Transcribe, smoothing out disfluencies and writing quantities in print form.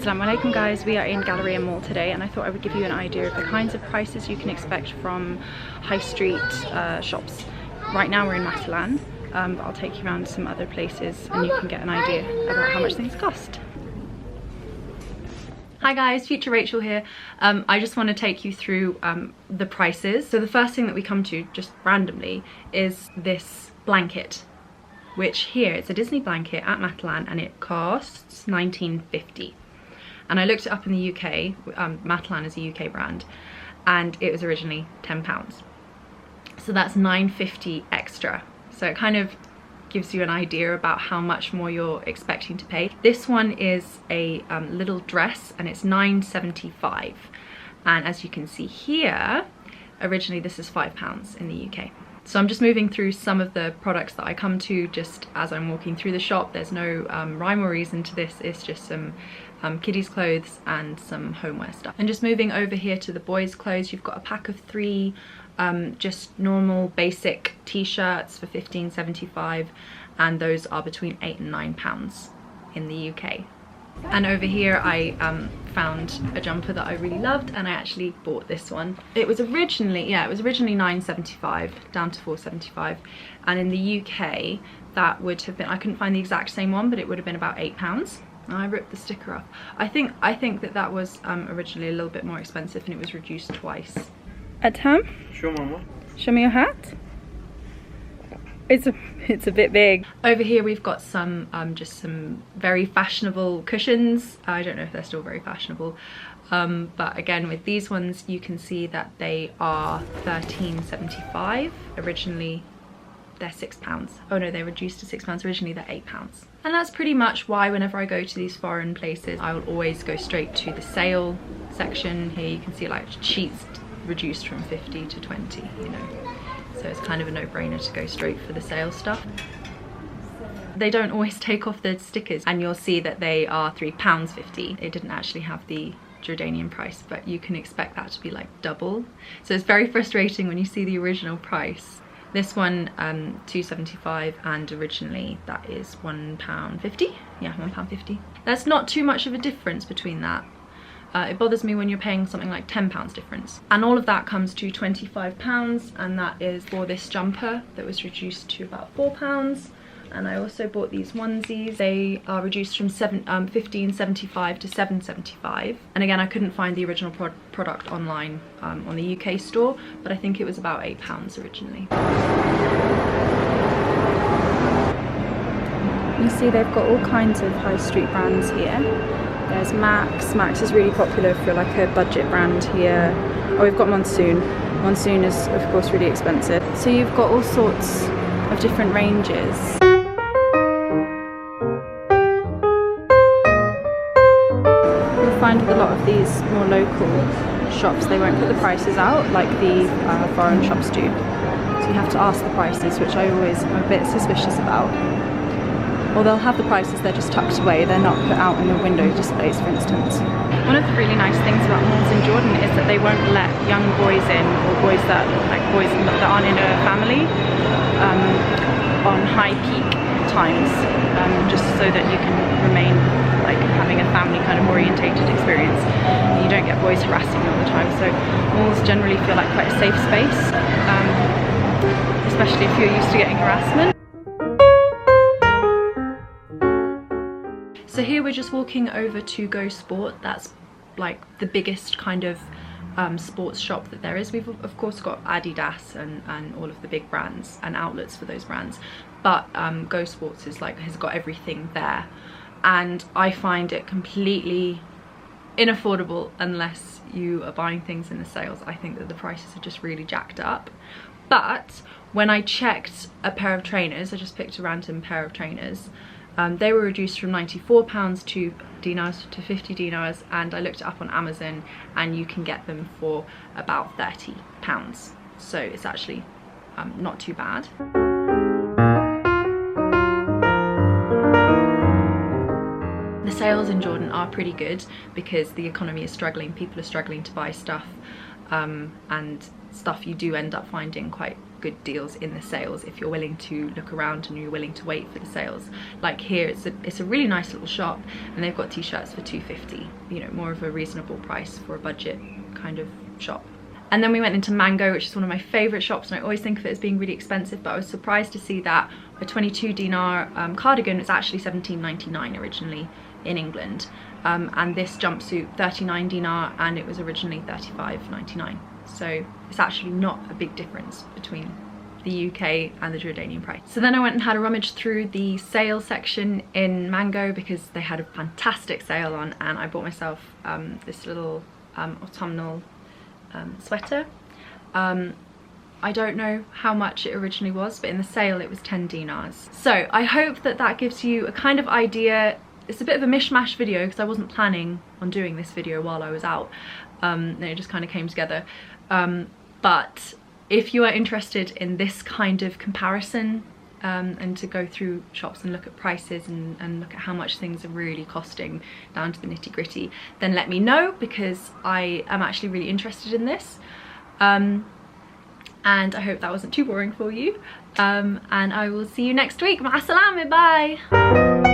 Assalamu alaikum guys, we are in Galleria Mall today and I thought I would give you an idea of the kinds of prices you can expect from high street shops. Right now we're in Matalan, but I'll take you around some other places and you can get an idea about how much things cost. Hi guys, Future Rachel here. I just want to take you through the prices. So the first thing that we come to, just randomly, is this blanket, which here, it's a Disney blanket at Matalan and it costs $19.50. And I looked it up in the UK, Matalan is a UK brand, and it was originally £10. So that's $9.50 extra. So it kind of gives you an idea about how much more you're expecting to pay. This one is a little dress and it's $9.75. And as you can see here, originally this is £5 in the UK. So I'm just moving through some of the products that I come to just as I'm walking through the shop. There's no rhyme or reason to this, it's just some kiddies clothes and some homeware stuff. And just moving over here to the boys clothes, you've got a pack of 3 just normal basic t-shirts for $15.75, and those are between £8 and £9 in the UK. And over here I found a jumper that I really loved and I actually bought this one. It was originally, yeah, it was originally $9.75 down to $4.75, and in the UK that would have been, I couldn't find the exact same one, but it would have been about £8. I ripped the sticker off. I think that was originally a little bit more expensive and it was reduced twice. Adham? Sure, Mama. Show me your hat. It's a bit big. Over here we've got some just some very fashionable cushions. I don't know if they're still very fashionable, but again with these ones you can see that they are $13.75. Originally they're £6. Oh no, they're reduced to £6. Originally they're £8. And that's pretty much why whenever I go to these foreign places I will always go straight to the sale section. Here you can see like sheets reduced from 50 to 20, you know. So it's kind of a no-brainer to go straight for the sale stuff. They don't always take off the stickers and you'll see that they are £3.50. It didn't actually have the Jordanian price, but you can expect that to be like double. So it's very frustrating when you see the original price. This one, $2.75, and originally that is £1.50. Yeah, £1.50. That's not too much of a difference between that. It bothers me when you're paying something like £10 difference. And all of that comes to £25, and that is for this jumper that was reduced to about £4. And I also bought these onesies. They are reduced from $15.75 to $7.75. And again, I couldn't find the original product online on the UK store, but I think it was about £8 originally. You see they've got all kinds of high street brands here. There's Max. Max is really popular for like a budget brand here. Oh, we've got Monsoon. Monsoon is of course really expensive. So you've got all sorts of different ranges. You'll find with a lot of these more local shops, they won't put the prices out like the foreign shops do. So you have to ask the prices, which I always am a bit suspicious about. Or they'll have the prices, they're just tucked away, they're not put out in the window displays, for instance. One of the really nice things about malls in Jordan is that they won't let young boys in, or boys that aren't in a family, on high peak times, just so that you can remain like having a family kind of orientated experience. And you don't get boys harassing you all the time, so malls generally feel like quite a safe space, especially if you're used to getting harassment. So here we're just walking over to Go Sport. That's like the biggest kind of sports shop that there is. We've of course got Adidas and all of the big brands and outlets for those brands, but Go Sports is like has got everything there, and I find it completely unaffordable unless you are buying things in the sales. I think that the prices are just really jacked up. But when I checked a pair of trainers, I just picked a random pair of trainers, they were reduced from £94 to dinars to 50 dinars, and I looked it up on Amazon and you can get them for about £30. So it's actually not too bad. The sales in Jordan are pretty good because the economy is struggling, people are struggling to buy stuff, and stuff you do end up finding quite good deals in the sales if you're willing to look around and you're willing to wait for the sales. Like here, it's a really nice little shop, and they've got t-shirts for £2.50, you know, more of a reasonable price for a budget kind of shop. And then we went into Mango, which is one of my favourite shops, and I always think of it as being really expensive, but I was surprised to see that a 22 dinar cardigan was actually £17.99 originally in England, and this jumpsuit 39 dinar, and it was originally £35.99. So it's actually not a big difference between the UK and the Jordanian price. So then I went and had a rummage through the sale section in Mango because they had a fantastic sale on, and I bought myself this little autumnal sweater. I don't know how much it originally was, but in the sale it was 10 dinars. So I hope that that gives you a kind of idea. It's a bit of a mishmash video because I wasn't planning on doing this video while I was out, and it just kind of came together. But if you are interested in this kind of comparison, and to go through shops and look at prices and look at how much things are really costing down to the nitty-gritty, then let me know, because I am actually really interested in this. And I hope that wasn't too boring for you. And I will see you next week. Ma'asalama, bye!